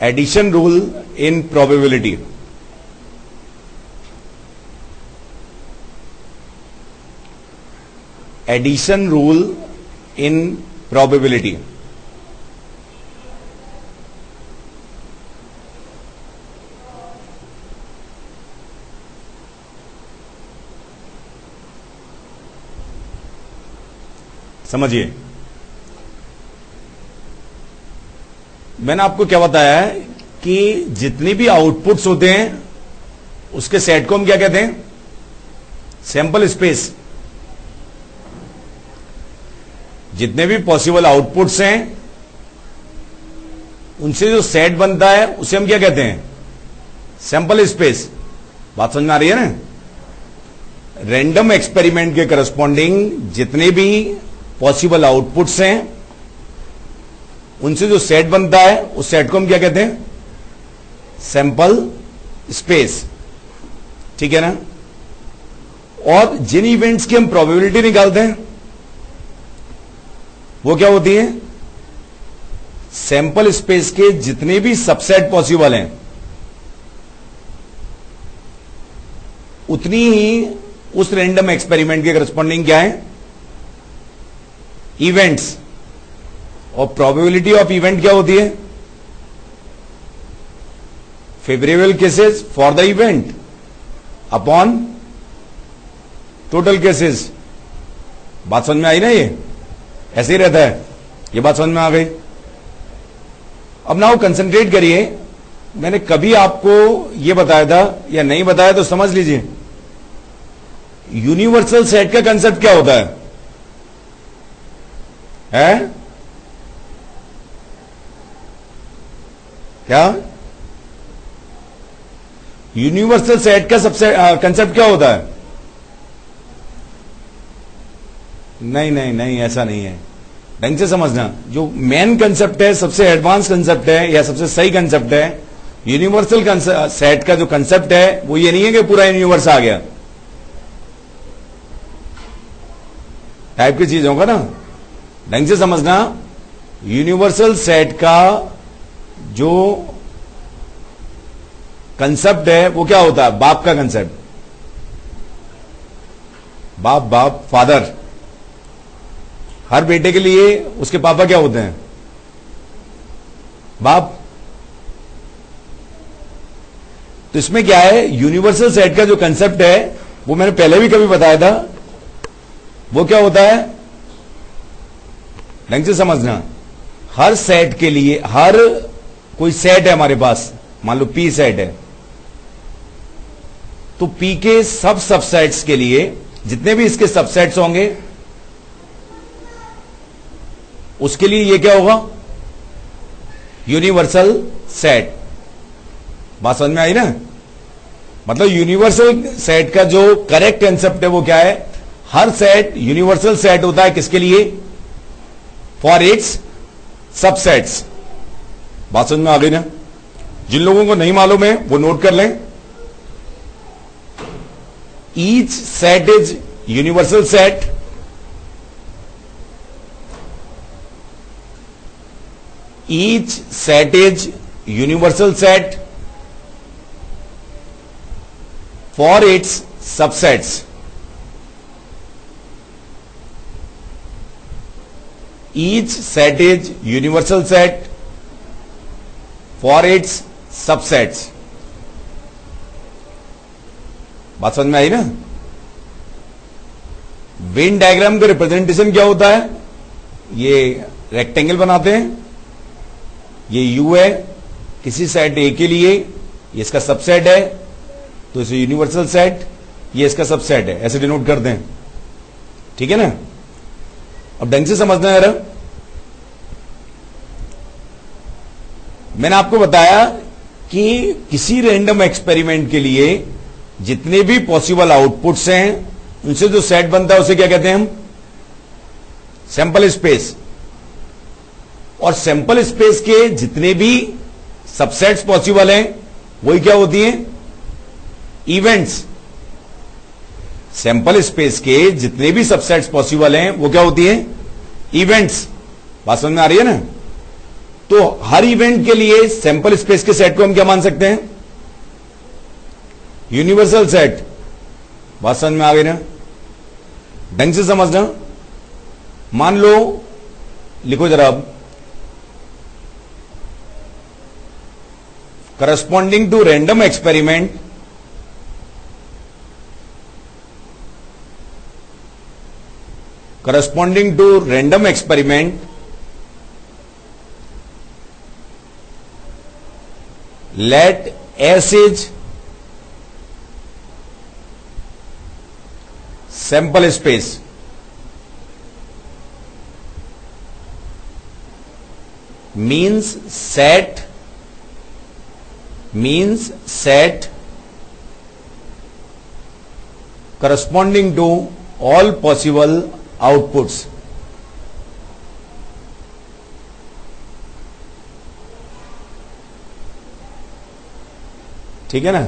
Addition rule in probability. Addition rule in probability. समझिए, मैंने आपको क्या बताया है कि जितनी भी आउटपुट्स होते हैं उसके सेट को हम क्या कहते हैं? Sample space. जितने भी पॉसिबल आउटपुट्स हैं उनसे जो सेट बनता है उसे हम क्या कहते हैं? Sample space. बात समझ में आ रही है ना? रैंडम एक्सपेरिमेंट के करस्पॉन्डिंग जितने भी पॉसिबल आउटपुट्स हैं उनसे जो सेट बनता है उस सेट को हम क्या कहते हैं? Sample space. ठीक है ना? और जिन इवेंट्स की हम प्रोबेबिलिटी निकालते हैं वो क्या होती है? सैंपल स्पेस के जितने भी सबसेट पॉसिबल हैं उतनी ही उस रैंडम एक्सपेरिमेंट के करस्पॉन्डिंग क्या है? इवेंट्स। और प्रोबेबिलिटी ऑफ इवेंट क्या होती है? Favourable cases for the event upon total cases. बात समझ में आई ना? ये ऐसे ही रहता है। ये बात समझ में आ गई? अब नाउ कंसंट्रेट करिए। मैंने कभी आपको यह बताया था या नहीं बताया तो समझ लीजिए। यूनिवर्सल सेट का कंसेप्ट क्या होता है? क्या यूनिवर्सल सेट का सबसे कंसेप्ट क्या होता है? नहीं नहीं नहीं, ऐसा नहीं है। ढंग से समझना। जो मेन कंसेप्ट है, सबसे एडवांस कंसेप्ट है या सबसे सही कंसेप्ट है, यूनिवर्सल सेट का जो कंसेप्ट है वो ये नहीं है कि पूरा यूनिवर्स आ गया टाइप की चीजों का ना। ढंग से समझना। यूनिवर्सल सेट का जो कंसेप्ट है वो क्या होता है? बाप का कंसेप्ट। बाप बाप फादर। हर बेटे के लिए उसके पापा क्या होते हैं? बाप। तो इसमें क्या है? यूनिवर्सल सेट का जो कंसेप्ट है वो मैंने पहले भी कभी बताया था। वो क्या होता है? ढंग से समझना। हर सेट के लिए, हर कोई सेट है हमारे पास, मान लो पी सेट है, तो पी के सब सबसेट्स के लिए जितने भी इसके सबसेट्स होंगे उसके लिए ये क्या होगा? Universal set. बात समझ में आई ना? मतलब यूनिवर्सल सेट का जो करेक्ट कंसेप्ट है वो क्या है? हर सेट यूनिवर्सल सेट होता है किसके लिए? For its subsets. बात समझ में आ गई ना? जिन लोगों को नहीं मालूम है वो नोट कर लें। Each set is universal set each set is universal set for its subsets. Each set is universal set for its subsets. बात समझ में आई ना? वेन डायग्राम का रिप्रेजेंटेशन क्या होता है? ये रेक्टेंगल बनाते हैं, ये U है किसी सेट A के लिए, ये इसका सबसेट है तो इसे यूनिवर्सल सेट, ये इसका सबसेट है, ऐसे डिनोट करते हैं। ठीक है ना? अब ढंग से समझना है। मैंने आपको बताया कि किसी रैंडम एक्सपेरिमेंट के लिए जितने भी पॉसिबल आउटपुट्स हैं उनसे जो सेट बनता है उसे क्या कहते हैं हम? Sample space. और सैंपल स्पेस के जितने भी सबसेट्स पॉसिबल हैं वही क्या होती हैं? इवेंट्स। सैंपल स्पेस के जितने भी सबसेट्स पॉसिबल हैं वो क्या होती हैं? इवेंट्स। बात समझ में आ रही है ना? तो हर इवेंट के लिए सैंपल स्पेस के सेट को हम क्या मान सकते हैं? Universal set. बात समझ में आ गई ना? ढंग से समझना। मान लो, लिखो जरा अब, corresponding to random experiment let S is sample space. Means set corresponding to all possible outputs. ठीक है ना?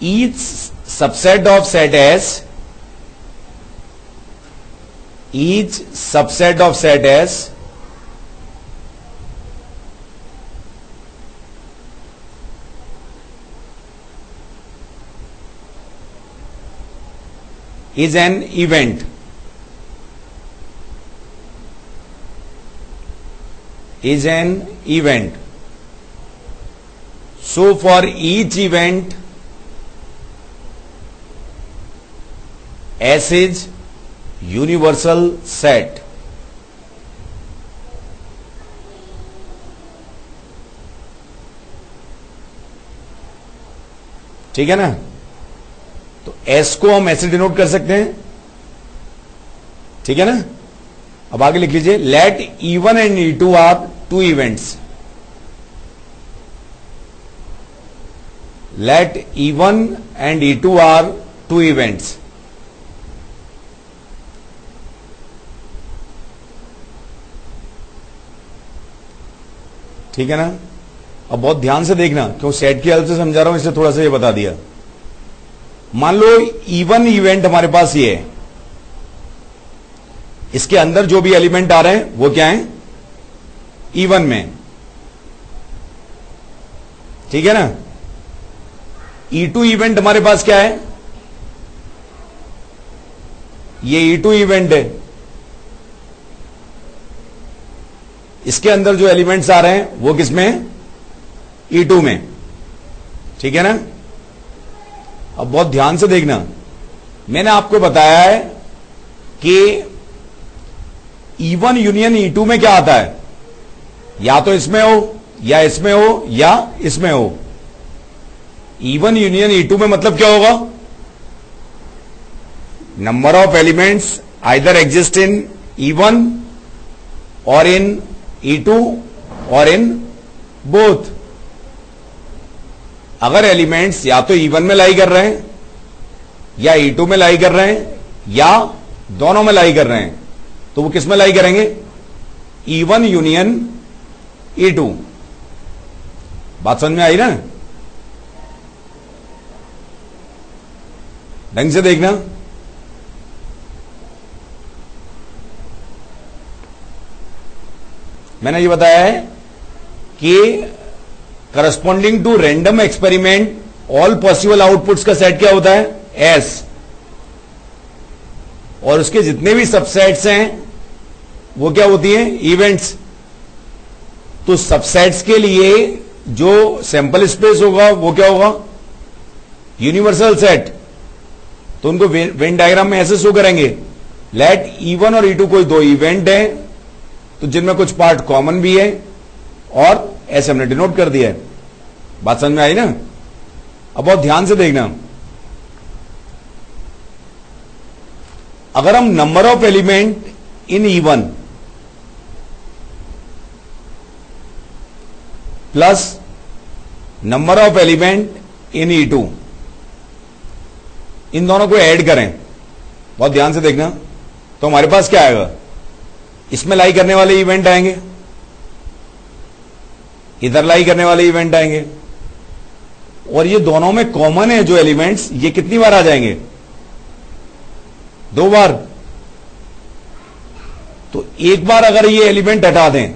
Each subset of set S is an event. So for each event, S is universal set. ठीक है ना? तो S को हम ऐसे डिनोट कर सकते हैं। ठीक है ना? अब आगे लिख लीजिए, let E1 and E2 are two events. Let E1 and E2 are two events. ठीक है ना? अब बहुत ध्यान से देखना, क्यों सेट की हेल्प से समझा रहा हूं, इसलिए थोड़ा सा ये बता दिया। मान लो E1 इवेंट हमारे पास ये है, इसके अंदर जो भी एलिमेंट आ रहे हैं वो क्या है? E1 में। ठीक है ना? E2 इवेंट हमारे पास क्या है? ये E2 इवेंट है, इसके अंदर जो एलिमेंट्स आ रहे हैं वो किसमें है? E2 में। ठीक है ना? अब बहुत ध्यान से देखना, मैंने आपको बताया है कि E1 यूनियन E2 में क्या आता है? या तो इसमें हो, या इसमें हो, या इसमें हो। E1 यूनियन E2 में मतलब क्या होगा? Number of elements either exist in E1 और इन E2 और इन बोथ। अगर एलिमेंट्स या तो E1 में लाई कर रहे हैं, या E2 में लाई कर रहे हैं, या दोनों में लाई कर रहे हैं, तो वो किस में लाई करेंगे? E1 union E2। बात समझ में आई ना? ढंग से देखना। मैंने ये बताया है कि corresponding to random experiment all possible outputs का सेट क्या होता है? S। और उसके जितने भी सबसेट्स हैं वो क्या होती हैं? इवेंट्स। तो सबसेट्स के लिए जो सैंपल स्पेस होगा वो क्या होगा? Universal set. तो उनको वेन डायग्राम में ऐसे शो करेंगे, लेट E1 और E2 कोई दो इवेंट है, तो जिनमें कुछ पार्ट कॉमन भी है, और ऐसे हमने डिनोट कर दिया है। बात समझ में आई ना? अब बहुत ध्यान से देखना, अगर हम number of element in E1 plus number of element in E2, इन दोनों को ऐड करें, बहुत ध्यान से देखना, तो हमारे पास क्या आएगा? इसमें लाई करने वाले इवेंट आएंगे, इधर लाई करने वाले इवेंट आएंगे, और ये दोनों में कॉमन है जो एलिमेंट्स, ये कितनी बार आ जाएंगे? 2 बार। तो एक बार अगर ये एलिमेंट हटा दें,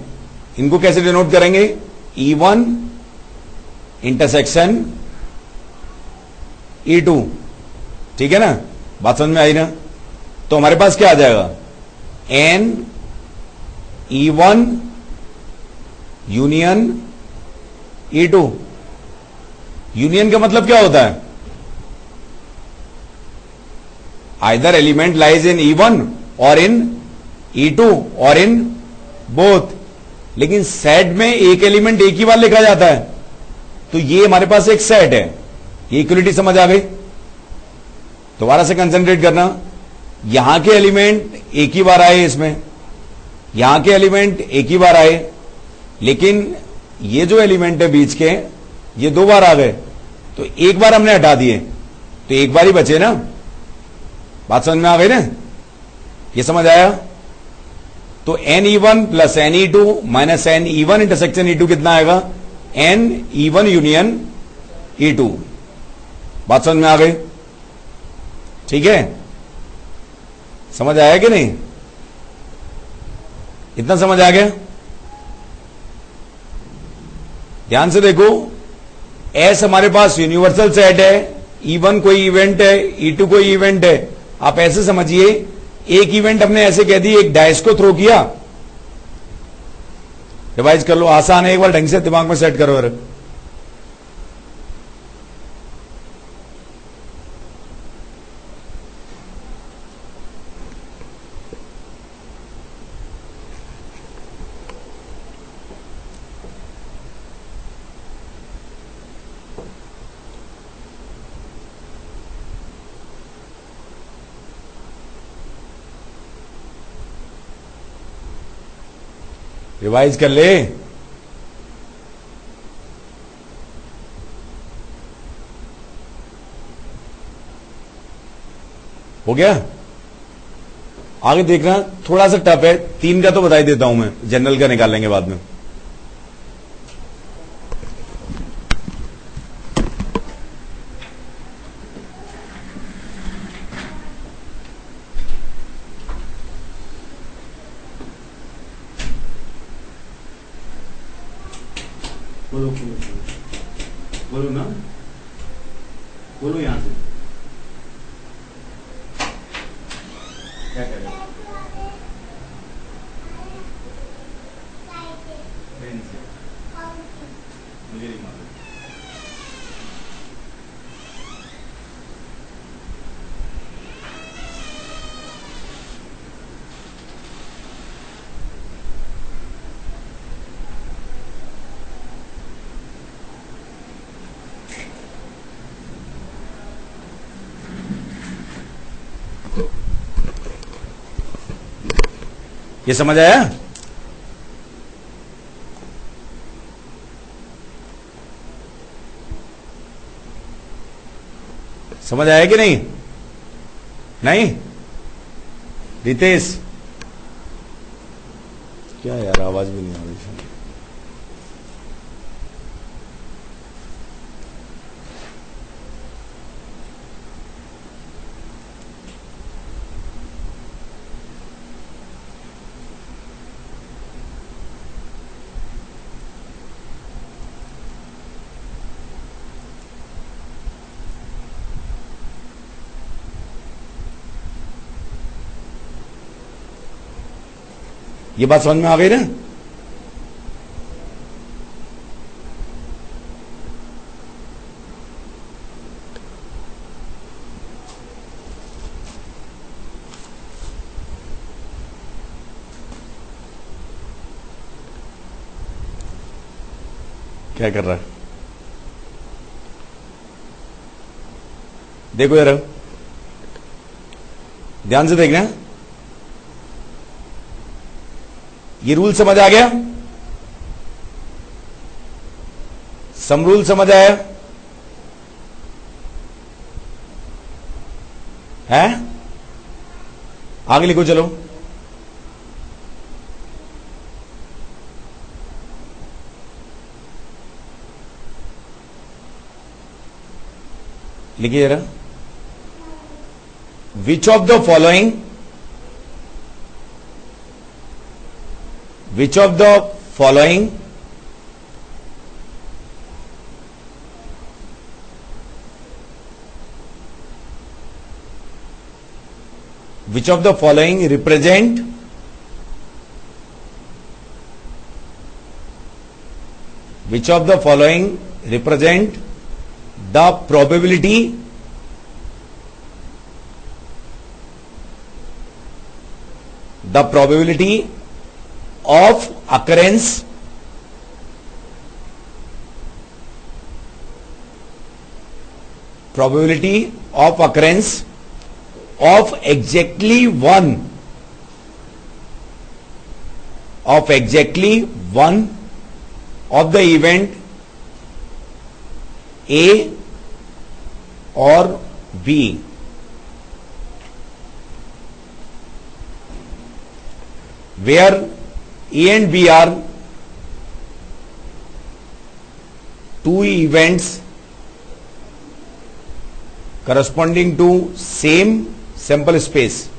इनको कैसे डिनोट करेंगे? E1 intersection E2। ठीक है ना, बात समझ में आई ना? तो हमारे पास क्या आ जाएगा? N E1 union E2। Union का मतलब क्या होता है? Either element lies in E1 और इन E2 और इन बोथ। लेकिन सेट में एक एलिमेंट एक ही बार लिखा जाता है, तो ये हमारे पास एक सेट है। ये इक्वलिटी समझ आ गई? दोबारा से कंसंट्रेट करना। यहां के एलिमेंट एक ही बार आए, इसमें यहां के एलिमेंट एक ही बार आए, लेकिन ये जो एलिमेंट है बीच के, ये 2 बार आ गए, तो एक बार हमने हटा दिए, तो एक बार ही बचे ना। बात समझ में आ गई ना? ये समझ आया? तो NE1 plus NE2 minus NE1 intersection E2 कितना आएगा? NE1 union E2। बात समझ में आ गई? ठीक है, समझ आया कि नहीं? इतना समझ आ गया? ध्यान से देखो, S हमारे पास यूनिवर्सल सेट है, E1 कोई इवेंट है, E2 कोई इवेंट है। आप ऐसे समझिए, एक इवेंट हमने ऐसे कह दी, एक डाइस को थ्रो किया। रिवाइज कर लो, आसान है, एक बार ढंग से दिमाग में सेट करो। रिवाइज कर ले। हो गया? आगे देखना, थोड़ा सा टफ है। 3 का तो बता ही देता हूं मैं, जनरल का निकाल लेंगे बाद में। बोलो बोलो ना, बोलो यहां से क्या कह रहे हो? पेन से मुझे नहीं मालूम। ये समझ आया? समझ आया कि नहीं? नहीं? रितेश, क्या यार, आवाज भी नहीं आ रही। ये बात समझ में आ गई ना? क्या कर रहा है? देखो यार, ध्यान से देखना। ये रूल समझ आ गया? सम रूल समझ आया है? आगे लिखो चलो। लिखिए जरा। Which of the following which of the following represent the probability of occurrence of exactly one of the event A or B, where A and B are two events corresponding to same sample space,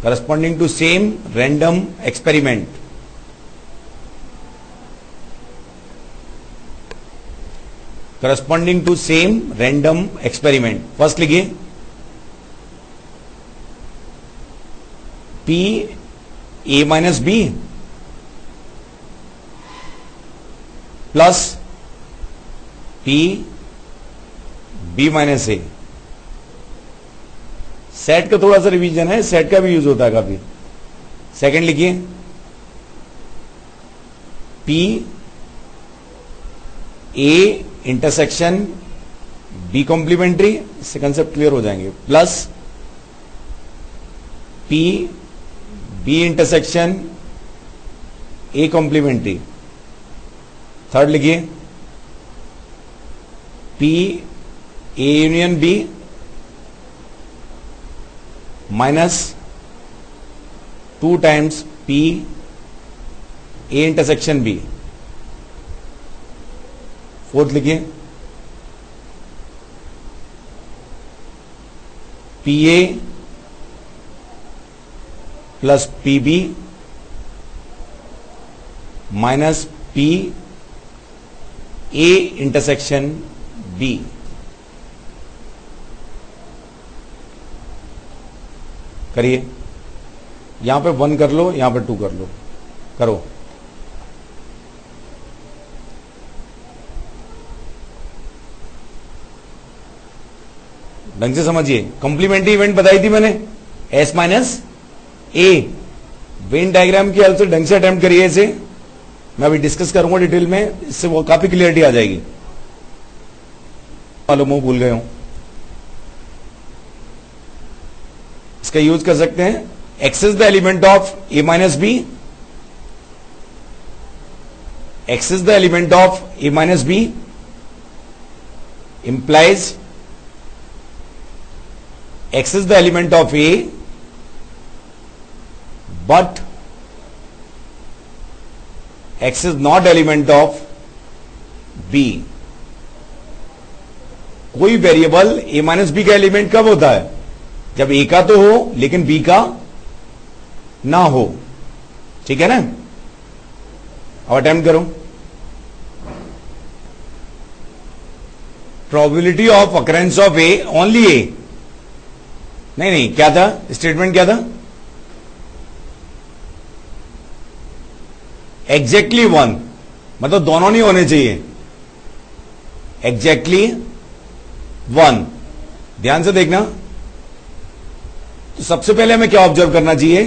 corresponding to same random experiment. Corresponding to same random experiment. First लिखिए P A minus B plus P B minus A. Set का थोड़ा सा revision है, set का भी use होता है काफी. सेकंड लिखिए P A intersection B complementary, इससे कंसेप्ट क्लियर हो जाएंगे, plus P B intersection A complementary. Third लिखिए P A union B minus 2 times P A intersection B. Fourth लिखिए P A plus P B minus P A intersection B. करिए, यहां पे 1 कर लो, यहां पे 2 कर लो, करो. ढंग से समझिए. कॉम्प्लीमेंट्री इवेंट बताई थी मैंने, एस माइनस ए. वेन डायग्राम की हेल्प से ढंग से अटेम्प्ट करिए इसे. मैं अभी डिस्कस करूंगा डिटेल में, इससे वो काफी क्लियरिटी आ जाएगी. मालूम हो, भूल गए हो, इसका यूज कर सकते हैं. Access the element of A minus B, access the element of A minus B implies access the element of A but access not element of B. कोई वेरिएबल A माइनस बी का element कब होता है? जब A का तो हो लेकिन B का ना हो. ठीक है ना? अब अटेम्प्ट करो. Probability of occurrence of A only A. नहीं, क्या था स्टेटमेंट, क्या था? एग्जैक्टली 1, मतलब दोनों नहीं होने चाहिए. एग्जैक्टली 1. ध्यान से देखना. तो सबसे पहले हमें क्या ऑब्जर्व करना चाहिए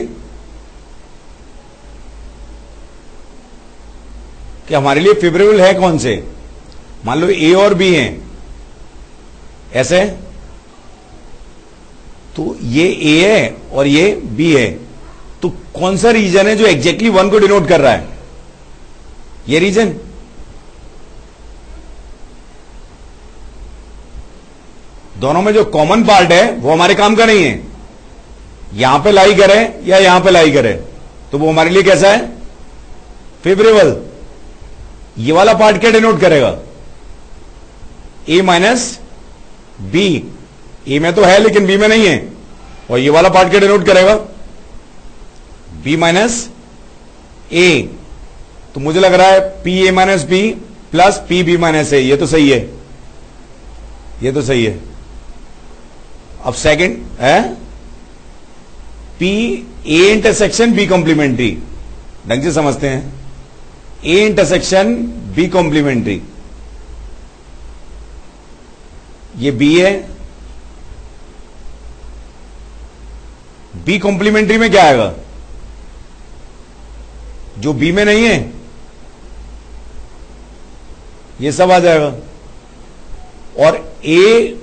कि हमारे लिए फेवरेबल है कौन से. मान लो ए और बी हैं, ऐसे, तो ये ए है और ये बी है. तो कौन सा रीजन है जो एग्जैक्टली 1 को डिनोट कर रहा है? ये रीजन. दोनों में जो कॉमन पार्ट है वो हमारे काम का नहीं है. यहां पे लाई करे या यहां पे लाई करे तो वो हमारे लिए कैसा है? फेवरेबल. ये वाला पार्ट क्या डिनोट करेगा? ए माइनस बी. ए में तो है लेकिन बी में नहीं है. और ये वाला पार्ट क्या डिनोट करेगा? B minus A. तो मुझे लग रहा है P A minus B plus P B minus A. ये तो सही है, ये तो सही है। अब सेकंड है P A intersection B complementary. ढंग से समझते हैं, ए इंटरसेक्शन बी कॉम्प्लीमेंट्री, ये बी है। बी कॉम्प्लीमेंट्री में क्या आएगा? जो बी में नहीं है ये सब आ जाएगा। और ए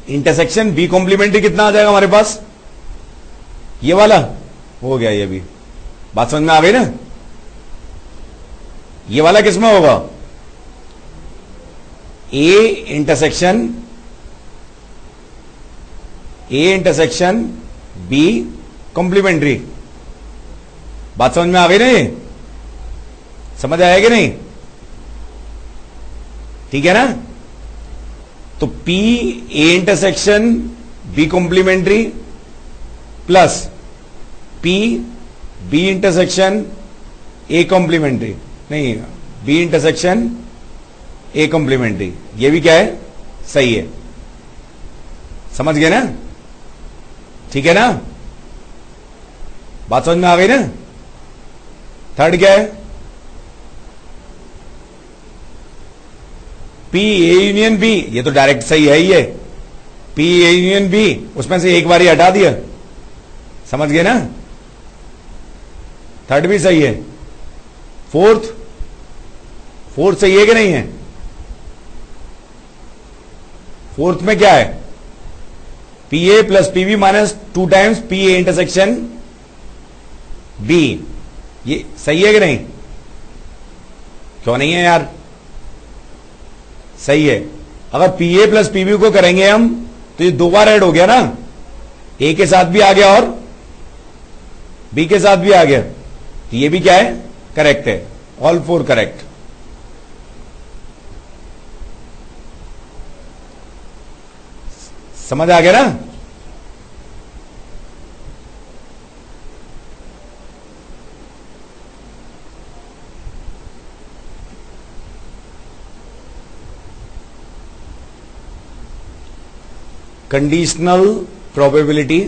इंटरसेक्शन बी कॉम्प्लीमेंट्री कितना आ जाएगा हमारे पास? ये वाला हो गया। ये भी बात समझ में आ गई ना? ये वाला किसमें होगा? A intersection B complementary. बात समझ में आ गई ना? ये समझ आया कि नहीं? ठीक है ना? तो P A intersection B complementary plus P B intersection A complementary, नहीं B इंटरसेक्शन A कॉम्प्लीमेंट्री, ये भी क्या है? सही है। समझ गए ना? ठीक है ना? बात समझ में आ गई ना? थर्ड क्या है? पी ए यूनियन बी, ये तो डायरेक्ट सही है ही है। पी ए यूनियन बी, उसमें से एक बार ही हटा दिया। समझ गए ना? थर्ड भी सही है। फोर्थ सही है कि नहीं है? फोर्थ में क्या है? P A plus P B minus 2 times P A intersection B, ये सही है कि नहीं? क्यों नहीं है यार? सही है। अगर P A plus P B को करेंगे हम तो ये 2 बार ऐड हो गया ना, ए के साथ भी आ गया और बी के साथ भी आ गया। तो ये भी क्या है? करेक्ट है। All 4 correct. समझ आ गया ना? Conditional probability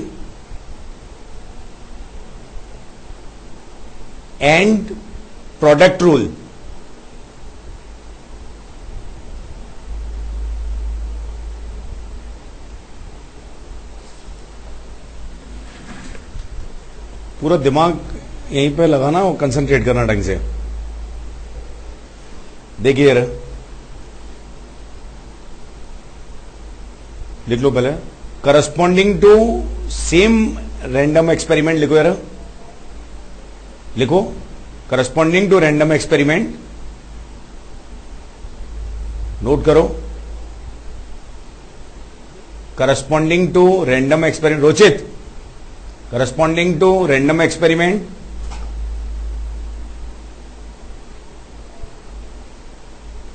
and product rule. पूरा दिमाग यहीं पे लगाना और कंसंट्रेट करना ढंग से। देखिए यार, लिख लो पहले। Corresponding to same random experiment लिखो यार, लिखो corresponding to random experiment. Note करो, corresponding to random experiment. Rochit, corresponding to random experiment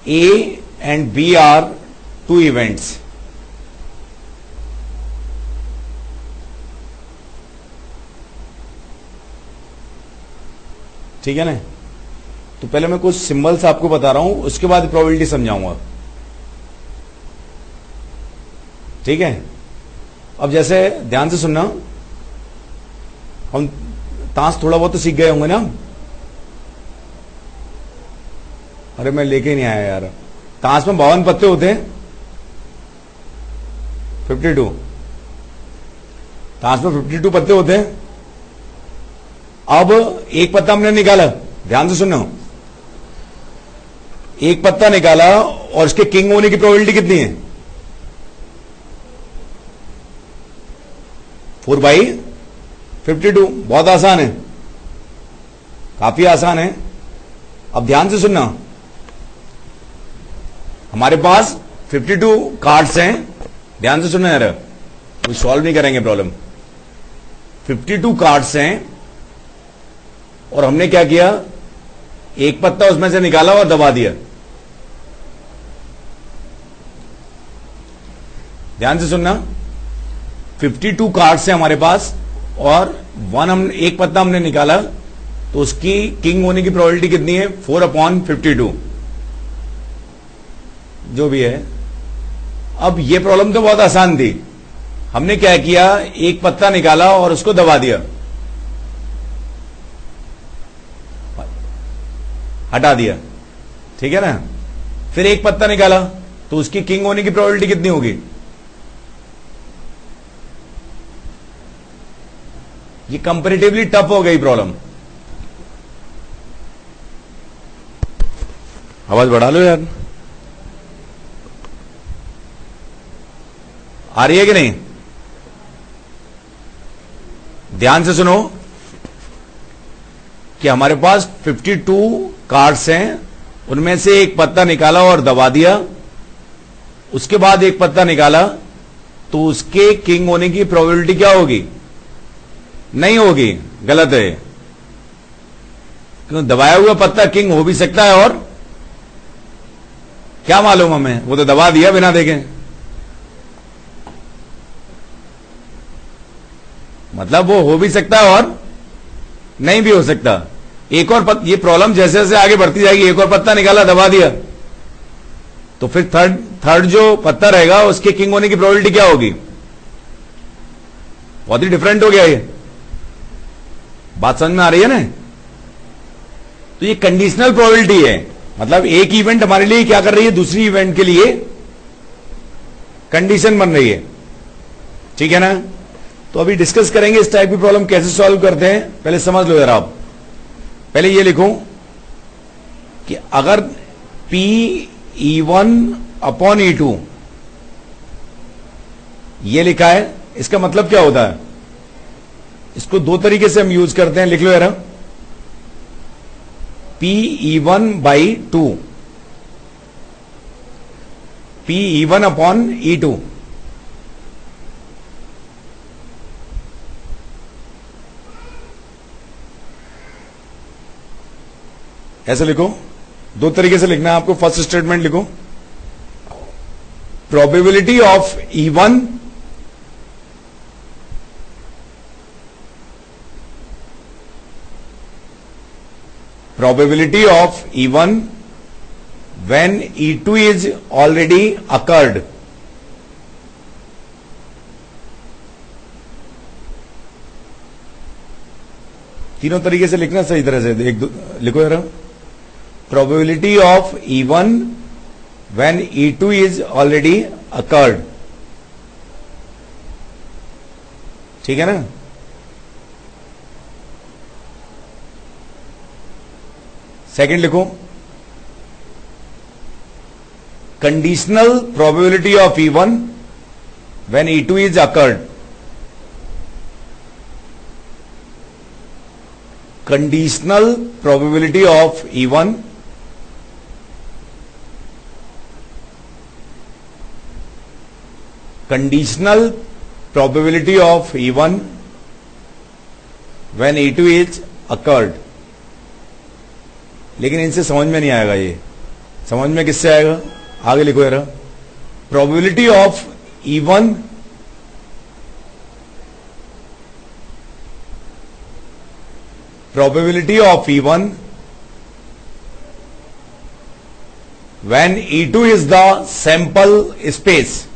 A and B are 2 events. ठीक है ना? तो पहले मैं कुछ सिंबल्स आपको बता रहा हूं, उसके बाद प्रोबेबिलिटी समझाऊंगा। ठीक है? अब जैसे ध्यान से सुनना, हम ताश थोड़ा बहुत तो सीख गए होंगे ना? अरे मैं लेके ही नहीं आया यार। ताश में 52 पत्ते होते हैं, 52। ताश में 52 पत्ते होते हैं। अब एक पत्ता हमने निकाला, ध्यान से सुनो। एक पत्ता निकाला और इसके किंग होने की प्रोबेबिलिटी कितनी है? 4/52। बहुत आसान है, काफी आसान है। अब ध्यान से सुनना, हमारे पास 52 कार्ड्स हैं। ध्यान से सुनना यार, कोई सॉल्व नहीं करेंगे प्रॉब्लम। 52 कार्ड्स हैं और हमने क्या किया? एक पत्ता उसमें से निकाला और दबा दिया। ध्यान से सुनना, 52 कार्ड्स हैं हमारे पास और एक पत्ता हमने निकाला, तो उसकी किंग होने की प्रोबेबिलिटी कितनी है? 4/52, जो भी है। अब ये प्रॉब्लम तो बहुत आसान थी। हमने क्या किया, एक पत्ता निकाला और उसको दबा दिया, हटा दिया, ठीक है ना। फिर एक पत्ता निकाला तो उसकी किंग होने की प्रोबेबिलिटी कितनी होगी? ये कंपैरेटिवली टफ हो गई प्रॉब्लम। आवाज बढ़ा लो यार, आ रही है कि नहीं? ध्यान से सुनो कि हमारे पास 52 कार्ड्स हैं, उनमें से एक पत्ता निकाला और दबा दिया, उसके बाद एक पत्ता निकाला, तो उसके किंग होने की प्रोबेबिलिटी क्या होगी? नहीं होगी, गलत है। क्यों? दबाया हुआ पत्ता किंग हो भी सकता है, और क्या मालूम हमें, वो तो दबा दिया बिना देखे। मतलब वो हो भी सकता है और नहीं भी हो सकता। एक और ये प्रॉब्लम जैसे जैसे आगे बढ़ती जाएगी, एक और पत्ता निकाला, दबा दिया, तो फिर थर्ड जो पत्ता रहेगा उसके किंग होने की प्रोबेबिलिटी क्या होगी? बहुत ही डिफरेंट हो गया ये। बात समझ में आ रही है ना? तो ये कंडीशनल प्रोबेबिलिटी है, मतलब एक इवेंट हमारे लिए क्या कर रही है, दूसरी इवेंट के लिए कंडीशन बन रही है, ठीक है ना। तो अभी डिस्कस करेंगे इस टाइप की प्रॉब्लम कैसे सॉल्व करते हैं। पहले समझ लो जरा आप, पहले ये लिखो कि अगर P(E1)/E2 ये लिखा है, इसका मतलब क्या होता है? इसको दो तरीके से हम यूज करते हैं, लिख लो जरा। P(E1)/2, P(E1)/E2, ऐसे लिखो। दो तरीके से लिखना है आपको। फर्स्ट स्टेटमेंट लिखो, probability of E1 when E2 is already occurred. तीनों तरीके से लिखना सही तरह से। एक दो लिखो यार। Probability of E1 when E2 is already occurred, ठीक है ना। सेकंड लिखो, conditional probability of E1 when E2 is occurred. Conditional probability of E1 when E2 is occurred. लेकिन इनसे समझ में नहीं आएगा। ये समझ में किससे आएगा? आगे लिखो यार। Probability of E1 when E2 is the sample space.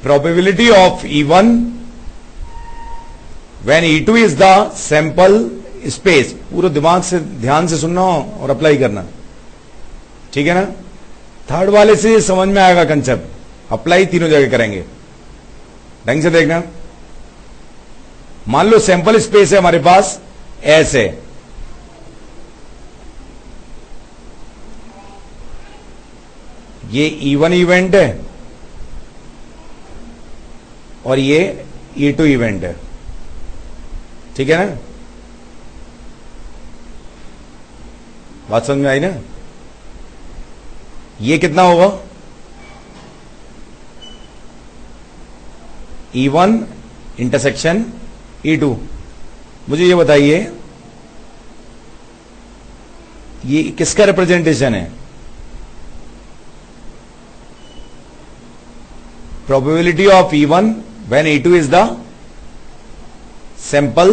Probability of E1 when E2 is the sample space. पूरा दिमाग से ध्यान से सुनना और अप्लाई करना, ठीक है ना। थर्ड वाले से समझ में आएगा कंसेप्ट, अप्लाई तीनों जगह करेंगे। ढंग से देखना। मान लो सैंपल स्पेस है हमारे पास, एस है, ये E1 इवेंट है और ये E2 इवेंट है, ठीक है ना। बात समझ में आई ना। ये कितना होगा? E1 intersection E2। मुझे ये बताइए, ये किसका रिप्रेजेंटेशन है? Probability of E1 when E2 is the sample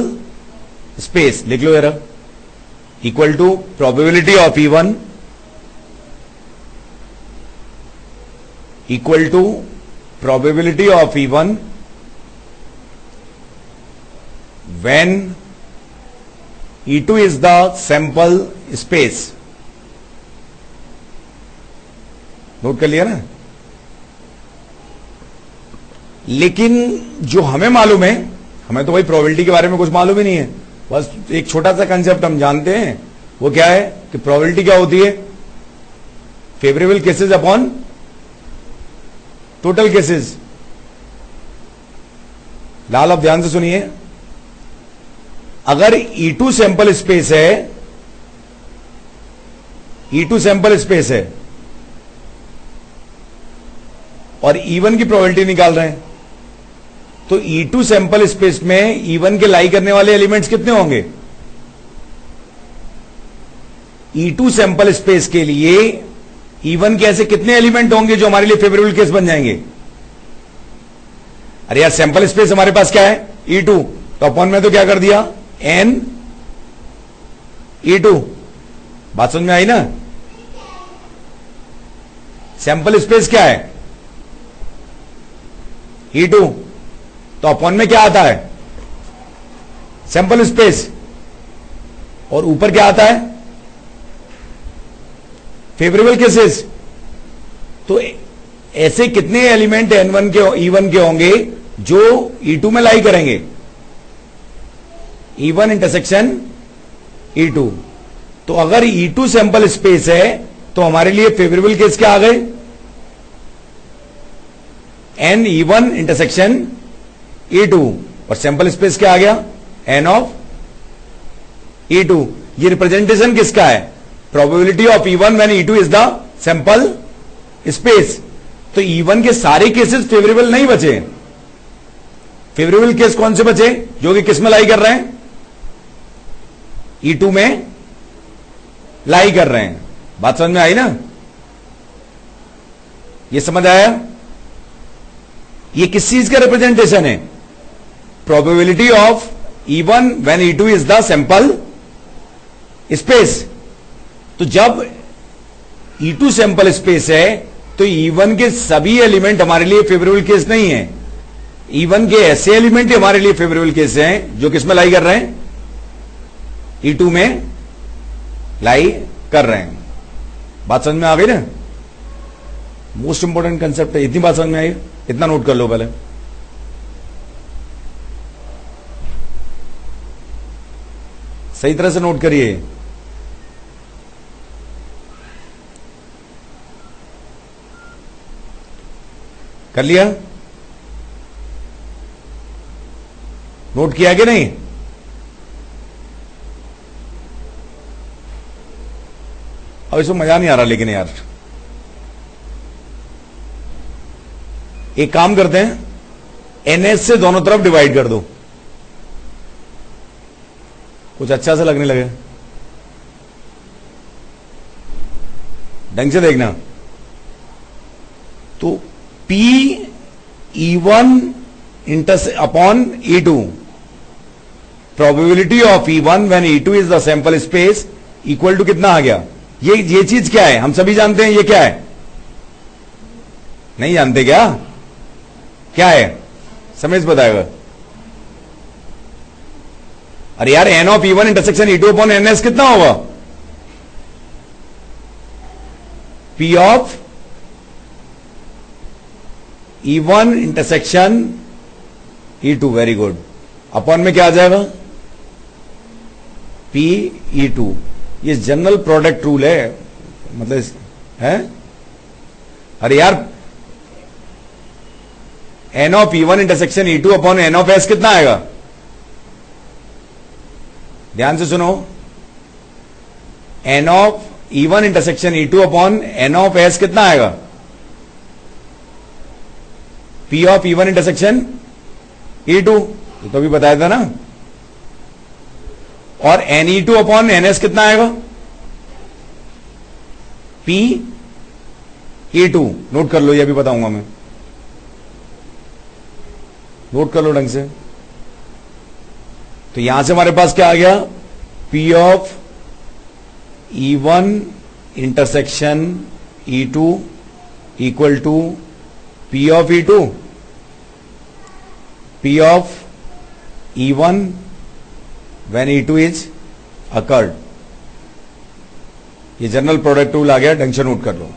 space, लिख लो जरा, equal to probability of E1 equal to probability of E1 when E2 is the sample space. Note कर लिया ना। लेकिन जो हमें मालूम है, हमें तो भाई प्रोबेबिलिटी के बारे में कुछ मालूम ही नहीं है, बस एक छोटा सा कंसेप्ट हम जानते हैं, वो क्या है कि प्रोबेबिलिटी क्या होती है, favourable cases upon total cases. लाल आप ध्यान से सुनिए, अगर E2 सैंपल स्पेस है, E2 सैंपल स्पेस है और E1 की प्रोबेबिलिटी निकाल रहे हैं, तो E2 सैंपल स्पेस में E1 के लाई करने वाले एलिमेंट्स कितने होंगे? E2 सैंपल स्पेस के लिए E1 के ऐसे कितने एलिमेंट होंगे जो हमारे लिए फेवरेबल केस बन जाएंगे? अरे यार, सैंपल स्पेस हमारे पास क्या है? E2, तो अपॉन में तो क्या कर दिया? N E2। बात समझ में आई ना? सैंपल स्पेस क्या है? E2, तो अपॉन में क्या आता है? सैंपल स्पेस, और ऊपर क्या आता है? Favourable cases. तो ऐसे कितने एलिमेंट N1 के E1 के होंगे जो E2 में लाई करेंगे? E1 intersection E2। तो अगर E2 सैंपल स्पेस है तो हमारे लिए फेवरेबल केस क्या आ गए? N E1 इंटरसेक्शन E2, और सैंपल स्पेस क्या आ गया? N of E2। ये रिप्रेजेंटेशन किसका है? Probability of E1 when E2 is the sample space. तो E1 के सारे केसेस फेवरेबल नहीं बचे। फेवरेबल केस कौन से बचे? जो कि किस में लाई कर रहे हैं? E2 में लाई कर रहे हैं। बात समझ में आई ना? ये समझ आया? ये किस चीज का रिप्रेजेंटेशन है? Probability of E1 when E2 is the sample space. तो जब E2 सैंपल स्पेस है तो E1 के सभी एलिमेंट हमारे लिए फेवरेबल केस नहीं है। E1 के ऐसे एलिमेंट हमारे लिए फेवरेबल केस हैं जो किसमें लाई कर रहे हैं? E2 में लाई कर रहे हैं। बात समझ में आ गई ना? मोस्ट इंपॉर्टेंट कंसेप्ट है। इतनी बात समझ में आई? इतना नोट कर लो पहले। सही तरह से नोट करिए। कर लिया? नोट किया कि नहीं? अब इसमें मजा नहीं आ रहा, लेकिन यार एक काम करते हैं, NS से दोनों तरफ डिवाइड कर दो, कुछ अच्छा सा लगने लगे। ढंग से देखना। तो P E1 upon E2, probability of E1 when E2 is the sample space equal to कितना आ गया? ये चीज क्या है? हम सभी जानते हैं ये क्या है? नहीं जानते क्या? क्या है? समझ बताएगा। अरे यार, N of E1 intersection E2 upon NS कितना होगा? P of E1 intersection E2, very good, upon में क्या आ जाएगा? P E2। ये जनरल प्रोडक्ट रूल है, मतलब है। अरे यार, N of E1 intersection E2 upon N of S कितना आएगा? ध्यान से सुनो। N of E1 intersection E2 upon N of S कितना आएगा? P of E1 intersection E2, तो अभी बताया था ना। और NE2 अपॉन NS कितना आएगा? P E2। नोट कर लो, ये भी बताऊंगा मैं। नोट कर लो ढंग से। तो यहां से हमारे पास क्या आ गया, P of E1 intersection E2 equal to P of E2, P of E1 when E2 is occurred। ये जनरल प्रोडक्ट रूल आ गया, ढंग से नोट कर लो।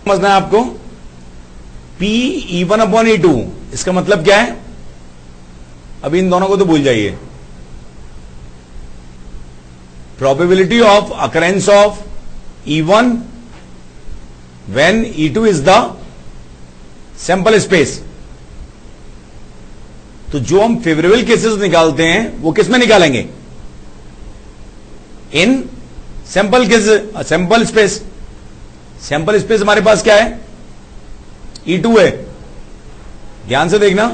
समझना है आपको, P E1 अपॉन E2 इसका मतलब क्या है, अभी इन दोनों को तो भूल जाइए। Probability of occurrence of E1 when E2 is the sample space. तो जो हम फेवरेबल केसेस निकालते हैं वो किस में निकालेंगे, इन sample cases, sample space. Sample space हमारे पास क्या है, E2 है, ध्यान से देखना।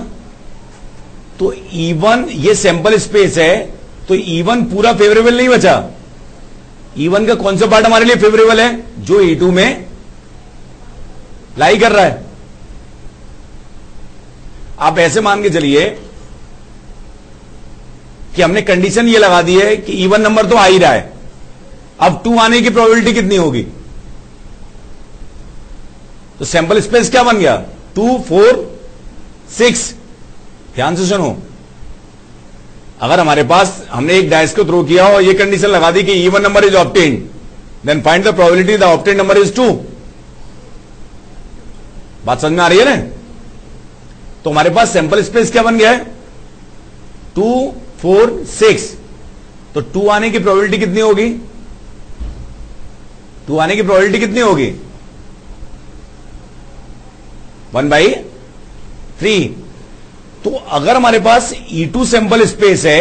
तो E1 ये सैंपल स्पेस है, तो E1 पूरा फेवरेबल नहीं बचा। E1 का कौन सा पार्ट हमारे लिए फेवरेबल है, जो E2 में लाई कर रहा है। आप ऐसे मान के चलिए कि हमने कंडीशन ये लगा दी है कि E1 नंबर तो आ ही रहा है, अब 2 आने की प्रोबेबिलिटी कितनी होगी। तो सैंपल स्पेस क्या बन गया, 2 4 6। ध्यान से सुनो, अगर हमारे पास हमने एक डाइस को थ्रो किया और ये कंडीशन लगा दी कि E1 number is obtained, then find the probability the obtained number is 2। बात समझ में आ रही है ना। तो हमारे पास सैंपल स्पेस क्या बन गया है, 2 4 6। तो 2 आने की प्रोबेबिलिटी कितनी होगी, 2 आने की प्रोबेबिलिटी कितनी होगी, 1/3। तो अगर हमारे पास E2 सैंपल स्पेस है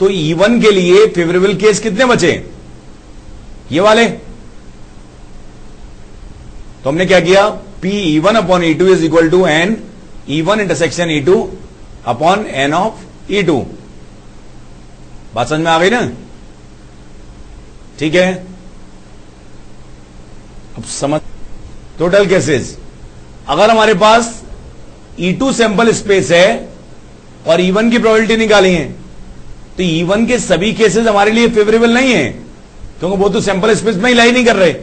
तो E1 के लिए फेवरेबल केस कितने बचे, ये वाले। तो हमने क्या किया, P E1 upon E2 is equal to N E1 intersection E2 upon N of E2। बात समझ में आ गई ना, ठीक है। अब समझ, टोटल केसेस, अगर हमारे पास E2 सैंपल स्पेस है और E1 की प्रोबेबिलिटी निकाली है, तो E1 के सभी केसेस हमारे लिए फेवरेबल नहीं है, क्योंकि वो तो सैंपल स्पेस में ही लाई नहीं कर रहे।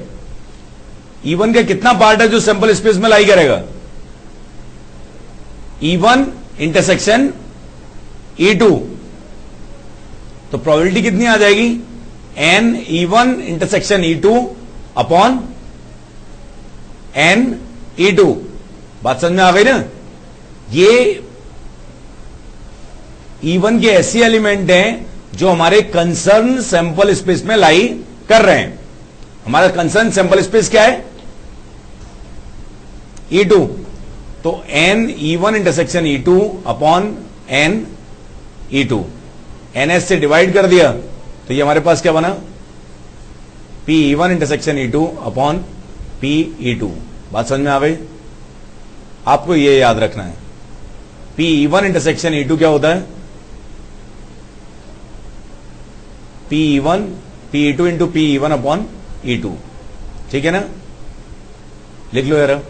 E1 का कितना पार्ट है जो सैंपल स्पेस में लाई करेगा, E1 इंटरसेक्शन E2। तो प्रोबेबिलिटी कितनी आ जाएगी, N E1 intersection E2 upon N E2। बात समझ में आ गई ना। ये E1 के ऐसे एलिमेंट हैं जो हमारे कंसर्न सैंपल स्पेस में लाई कर रहे हैं। हमारा कंसर्न सैंपल स्पेस क्या है, E2। तो N E1 intersection E2 upon N E2, NS से डिवाइड कर दिया तो ये हमारे पास क्या बना, P E1 intersection E2 upon P E2। बात समझ में आ गई। आपको ये याद रखना है, P E1 इंटरसेक्शन E2 क्या होता है, P E1 P E2 into P E1 upon E2। ठीक है ना, लिख लो यार।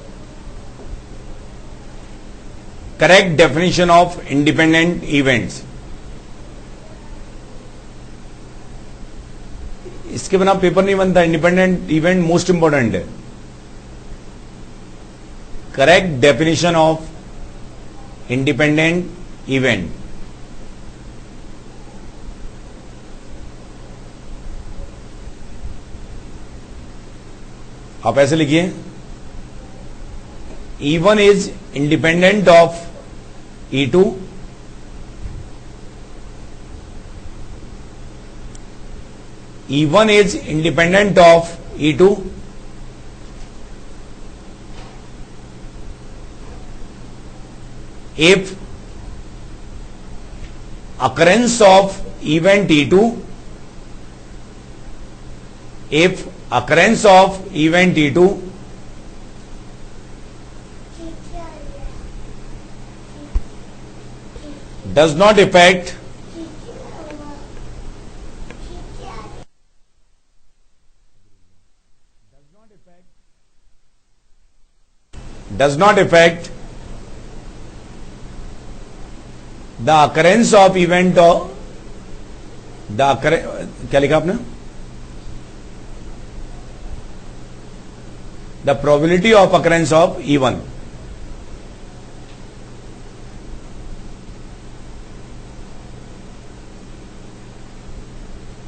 Correct definition of independent events, इसके बिना पेपर नहीं बनता। इंडिपेंडेंट इवेंट मोस्ट इंपॉर्टेंट है। Correct definition of independent event, आप ऐसे लिखिए, E1 is independent of E2, E1 is independent of E2, if occurrence of event E2, if occurrence of event E2 does not affect does not effect the occurrence of event of क्या लिखा आपने? The probability of occurrence of E1.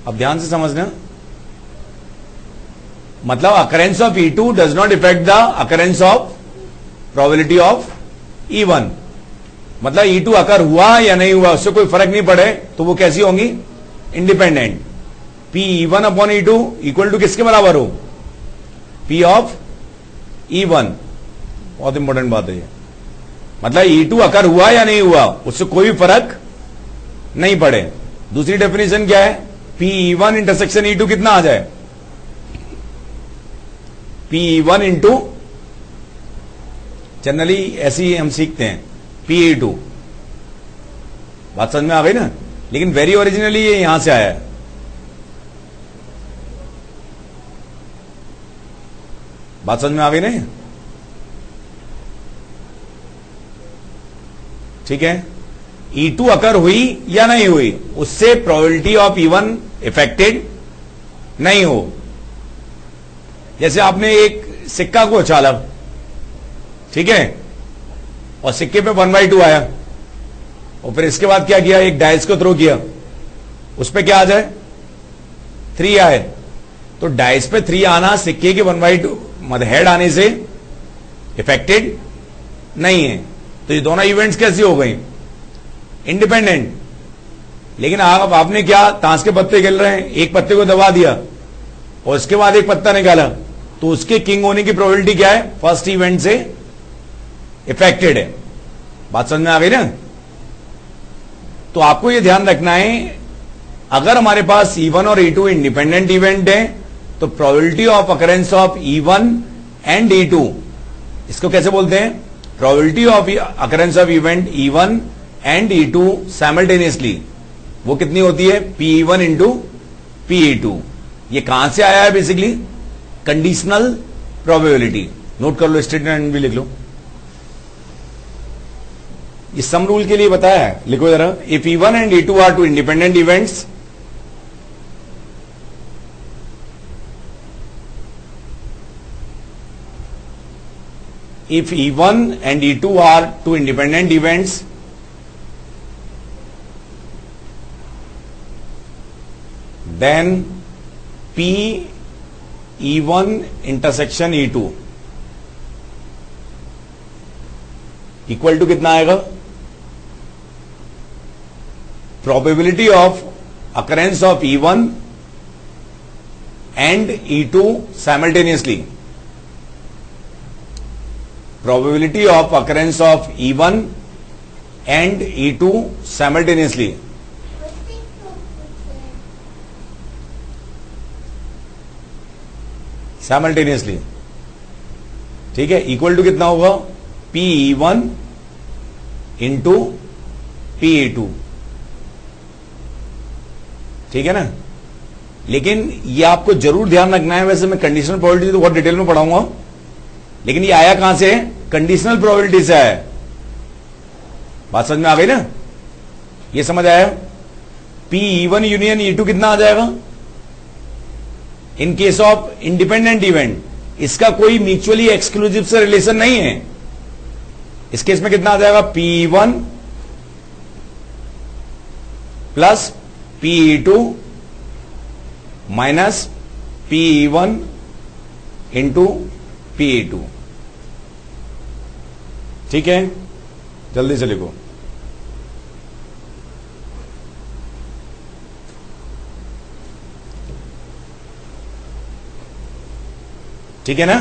अब ध्यान से समझना, मतलब occurrence of E2 does not effect the occurrence of probability of E1. मतलब E2 अकर हुआ या नहीं हुआ उससे कोई फर्क नहीं पड़े, तो वो कैसी होंगी? Independent. P E1 upon E2 equal to किसके बराबर हो? P of E1. बहुत इंपॉर्टेंट बात है ये. मतलब E2 अकर हुआ या नहीं हुआ उससे कोई फर्क नहीं पड़े. दूसरी डेफिनेशन क्या है? P1 इंटरसेक्शन E2 कितना आ जाए? P1 इंटू, जनरली ऐसी ही हम सीखते हैं, P2. बात समझ में आ गई ना? लेकिन वेरी ओरिजिनली ये यहां से आया है. बात समझ में आ गई नहीं? ठीक है. E2 अकर हुई या नहीं हुई उससे प्रोबेबिलिटी ऑफ E1 इफेक्टेड नहीं हो. जैसे आपने एक सिक्का को उछाला, ठीक है, और सिक्के पे 1/2 आया, और फिर इसके बाद क्या किया? एक डाइस को थ्रो किया, उस पे क्या आ जाए? 3 आए. तो डाइस पे 3 आना सिक्के के 1/2 मतलब हेड आने से इफेक्टेड नहीं है. तो ये दोनों इवेंट्स कैसी हो गई? इंडिपेंडेंट. लेकिन आप आपने क्या, ताश के पत्ते खेल रहे हैं, एक पत्ते को दबा दिया और उसके बाद एक पत्ता निकाला, तो उसके किंग होने की प्रोबेबिलिटी क्या है? फर्स्ट इवेंट से इफेक्टेड है. बात समझ में आ गई ना? तो आपको यह ध्यान रखना है, अगर हमारे पास E1 और E2 इंडिपेंडेंट इवेंट है तो probability of occurrence of E1 and E2, इसको कैसे बोलते हैं? Probability of occurrence of event E1 and E2 simultaneously, वो कितनी होती है? P1 into P2. ये कहां से आया है? Basically conditional probability. नोट कर लो, स्टेटमेंट भी लिख लो. इस सम रूल के लिए बताया है, लिखो जरा. If E1 and E2 are two independent events, if E1 and E2 are two independent events, then P E1 intersection E2 equal to कितना आएगा? Probability of occurrence of E1 and E2 simultaneously. Probability of occurrence of E1 and E2 simultaneously. Simultaneously. ठीक है. Equal to कितना होगा? P E1 into P E2. ठीक है ना? लेकिन ये आपको जरूर ध्यान रखना है. वैसे मैं कंडीशनल प्रोबेबिलिटी तो बहुत डिटेल में पढ़ाऊंगा, लेकिन ये आया कहां से? कंडीशनल प्रोबेबिलिटी से आया. बात समझ में आ गई ना? ये समझ आया? P E1 यूनियन E2 कितना आ जाएगा? In case of independent event, इसका कोई म्यूचुअली एक्सक्लूसिव से रिलेशन नहीं है. इस केस में कितना आ जाएगा? P1 plus P2 minus P1 into P2. ठीक है, जल्दी से लिखो. ठीक है ना?